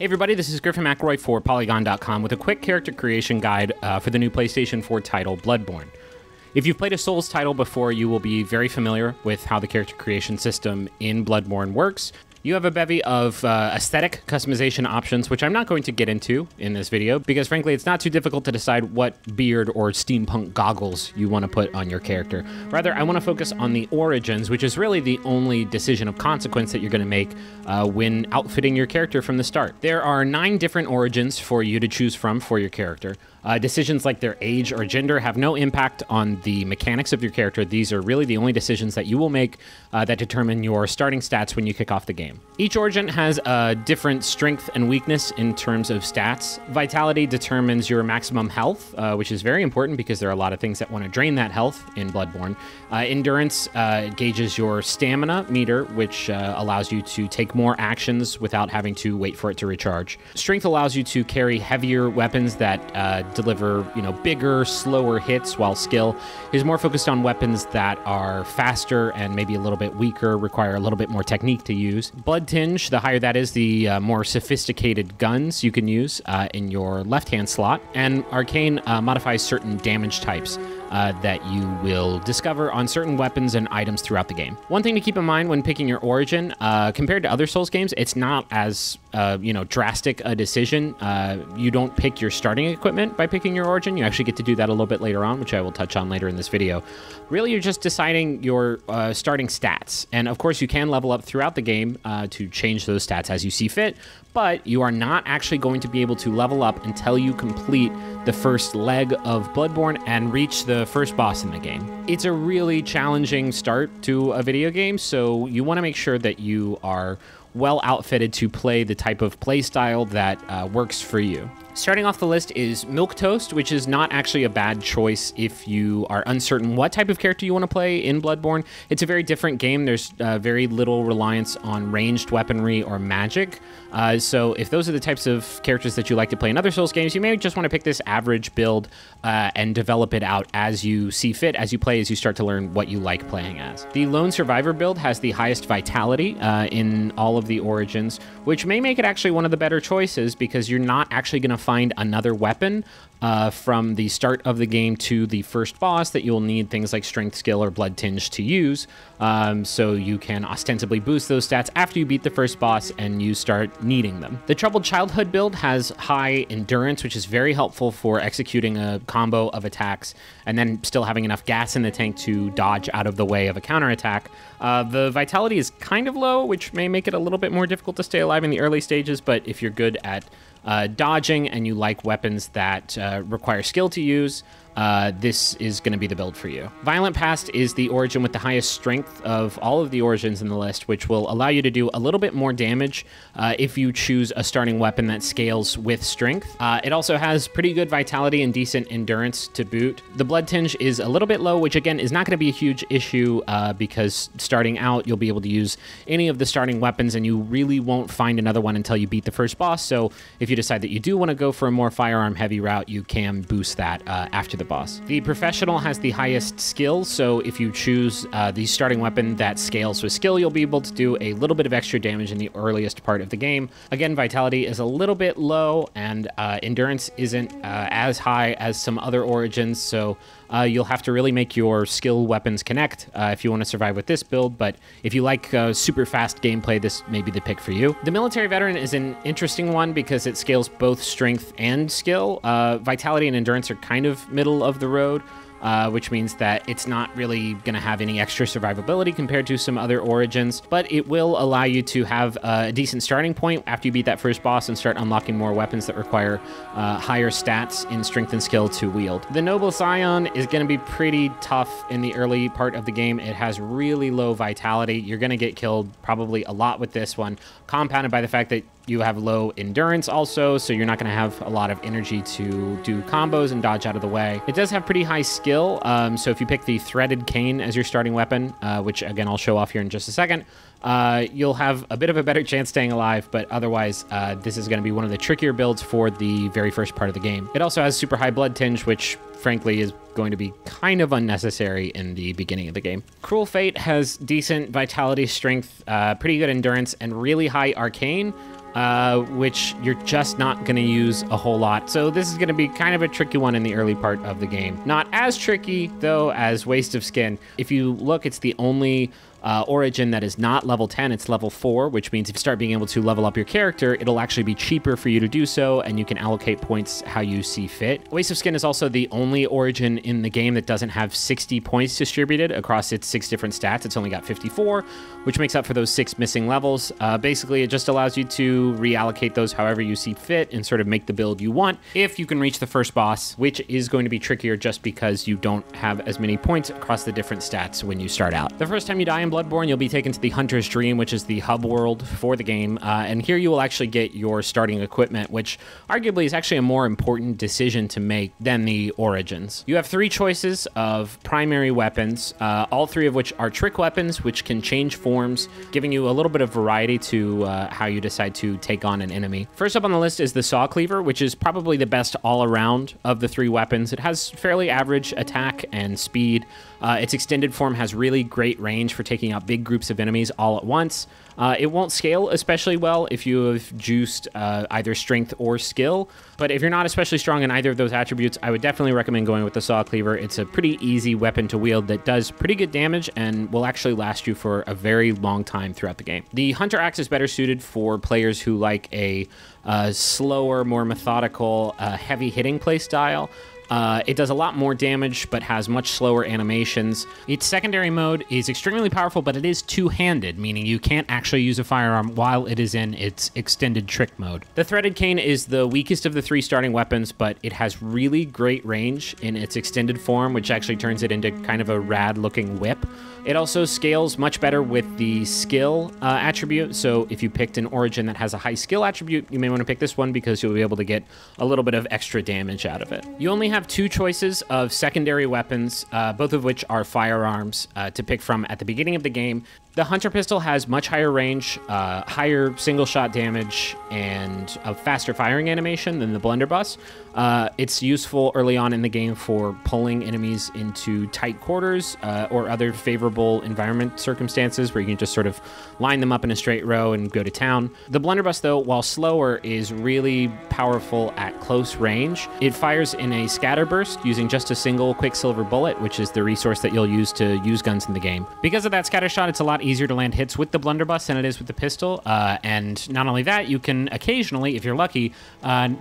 Hey everybody, this is Griffin McElroy for Polygon.com with a quick character creation guide for the new PlayStation 4 title, Bloodborne. If you've played a Souls title before, you will be very familiar with how the character creation system in Bloodborne works. You have a bevy of aesthetic customization options, which I'm not going to get into in this video, because frankly, it's not too difficult to decide what beard or steampunk goggles you want to put on your character. Rather, I want to focus on the origins, which is really the only decision of consequence that you're going to make when outfitting your character from the start. There are 9 different origins for you to choose from for your character. Decisions like their age or gender have no impact on the mechanics of your character. These are really the only decisions that you will make that determine your starting stats when you kick off the game. Each origin has a different strength and weakness in terms of stats. Vitality determines your maximum health, which is very important because there are a lot of things that want to drain that health in Bloodborne. Endurance gauges your stamina meter, which allows you to take more actions without having to wait for it to recharge. Strength allows you to carry heavier weapons that deliver, bigger, slower hits, while skill is more focused on weapons that are faster and maybe a little bit weaker, require a little bit more technique to use. Blood tinge, the higher that is, the more sophisticated guns you can use in your left-hand slot. And arcane modifies certain damage types that you will discover on certain weapons and items throughout the game. One thing to keep in mind when picking your origin, compared to other Souls games, it's not as drastic a decision. You don't pick your starting equipment by picking your origin. You actually get to do that a little bit later on, which I will touch on later in this video. Really, you're just deciding your starting stats. And of course, you can level up throughout the game to change those stats as you see fit, but you are not actually going to be able to level up until you complete the first leg of Bloodborne and reach the first boss in the game. It's a really challenging start to a video game, so you want to make sure that you are well outfitted to play the type of play style that works for you. Starting off the list is Milquetoast, which is not actually a bad choice if you are uncertain what type of character you want to play in Bloodborne. It's a very different game. There's very little reliance on ranged weaponry or magic. So if those are the types of characters that you like to play in other Souls games, you may just want to pick this average build and develop it out as you see fit, as you play, as you start to learn what you like playing as. The Lone Survivor build has the highest vitality in all of the origins, which may make it actually one of the better choices because you're not actually going to find another weapon from the start of the game to the first boss that you'll need things like strength, skill, or blood tinge to use. So you can ostensibly boost those stats after you beat the first boss and you start needing them. The Troubled Childhood build has high endurance, which is very helpful for executing a combo of attacks and then still having enough gas in the tank to dodge out of the way of a counterattack. The vitality is kind of low, which may make it a little bit more difficult to stay alive in the early stages, but if you're good at dodging and you like weapons that require skill to use, this is going to be the build for you. Violent Past is the origin with the highest strength of all of the origins in the list, which will allow you to do a little bit more damage if you choose a starting weapon that scales with strength. It also has pretty good vitality and decent endurance to boot. The Blood Tinge is a little bit low, which again is not going to be a huge issue because starting out you'll be able to use any of the starting weapons and you really won't find another one until you beat the first boss. So if you decide that you do want to go for a more firearm heavy route, you can boost that after the boss. The Professional has the highest skill, so if you choose the starting weapon that scales with skill, you'll be able to do a little bit of extra damage in the earliest part of the game. Again, vitality is a little bit low, and endurance isn't as high as some other origins, so you'll have to really make your skill weapons connect if you want to survive with this build, but if you like super fast gameplay, this may be the pick for you. The Military Veteran is an interesting one because it scales both strength and skill. Vitality and endurance are kind of middle of the road, which means that it's not really going to have any extra survivability compared to some other origins, but it will allow you to have a decent starting point after you beat that first boss and start unlocking more weapons that require higher stats in strength and skill to wield. The Noble Sion is going to be pretty tough in the early part of the game. It has really low vitality. You're going to get killed probably a lot with this one, compounded by the fact that you have low endurance also, so you're not going to have a lot of energy to do combos and dodge out of the way. It does have pretty high skill, so if you pick the Threaded Cane as your starting weapon, which again I'll show off here in just a second, you'll have a bit of a better chance staying alive, but otherwise this is going to be one of the trickier builds for the very first part of the game. It also has super high blood tinge, which frankly is going to be kind of unnecessary in the beginning of the game. Cruel Fate has decent vitality, strength, pretty good endurance, and really high arcane, which you're just not going to use a whole lot. So this is going to be kind of a tricky one in the early part of the game. Not as tricky, though, as Waste of Skin. If you look, it's the only origin that is not level 10, it's level 4, which means if you start being able to level up your character, it'll actually be cheaper for you to do so, and you can allocate points how you see fit. Waste of Skin is also the only origin in the game that doesn't have 60 points distributed across its 6 different stats. It's only got 54, which makes up for those 6 missing levels. Basically, it just allows you to reallocate those however you see fit and sort of make the build you want if you can reach the first boss, which is going to be trickier just because you don't have as many points across the different stats when you start out. The first time you die in Bloodborne, you'll be taken to the Hunter's Dream, which is the hub world for the game, and here you will actually get your starting equipment, which arguably is actually a more important decision to make than the origins. You have 3 choices of primary weapons, all 3 of which are trick weapons, which can change forms, giving you a little bit of variety to how you decide to take on an enemy. First up on the list is the Saw Cleaver, which is probably the best all-around of the 3 weapons. It has fairly average attack and speed. Its extended form has really great range for taking out big groups of enemies all at once. It won't scale especially well if you have juiced either strength or skill, but if you're not especially strong in either of those attributes, I would definitely recommend going with the Saw Cleaver. It's a pretty easy weapon to wield that does pretty good damage and will actually last you for a very long time throughout the game. The Hunter Axe is better suited for players who like a slower, more methodical, heavy-hitting playstyle. It does a lot more damage, but has much slower animations. Its secondary mode is extremely powerful, but it is two-handed, meaning you can't actually use a firearm while it is in its extended trick mode. The Threaded Cane is the weakest of the 3 starting weapons, but it has really great range in its extended form, which actually turns it into kind of a rad-looking whip. It also scales much better with the skill attribute, so if you picked an origin that has a high skill attribute, you may want to pick this one because you'll be able to get a little bit of extra damage out of it. You only have 2 choices of secondary weapons, both of which are firearms to pick from at the beginning of the game. The Hunter Pistol has much higher range, higher single-shot damage, and a faster firing animation than the Blunderbuss. It's useful early on in the game for pulling enemies into tight quarters or other favorable environment circumstances where you can just sort of line them up in a straight row and go to town. The Blunderbuss, though, while slower, is really powerful at close range. It fires in a scatter burst using just a single Quicksilver bullet, which is the resource that you'll use to use guns in the game. Because of that scatter shot, it's a lot easier to land hits with the Blunderbuss than it is with the pistol, and not only that, you can occasionally, if you're lucky,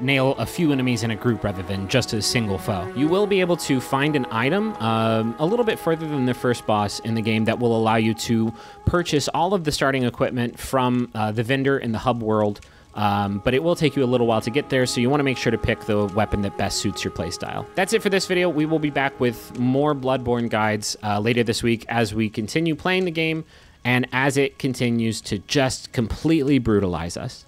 nail a few enemies in a group rather than just a single foe. You will be able to find an item a little bit further than the first boss in the game that will allow you to purchase all of the starting equipment from the vendor in the hub world, but it will take you a little while to get there, so you want to make sure to pick the weapon that best suits your playstyle. That's it for this video. We will be back with more Bloodborne guides later this week as we continue playing the game and as it continues to just completely brutalize us.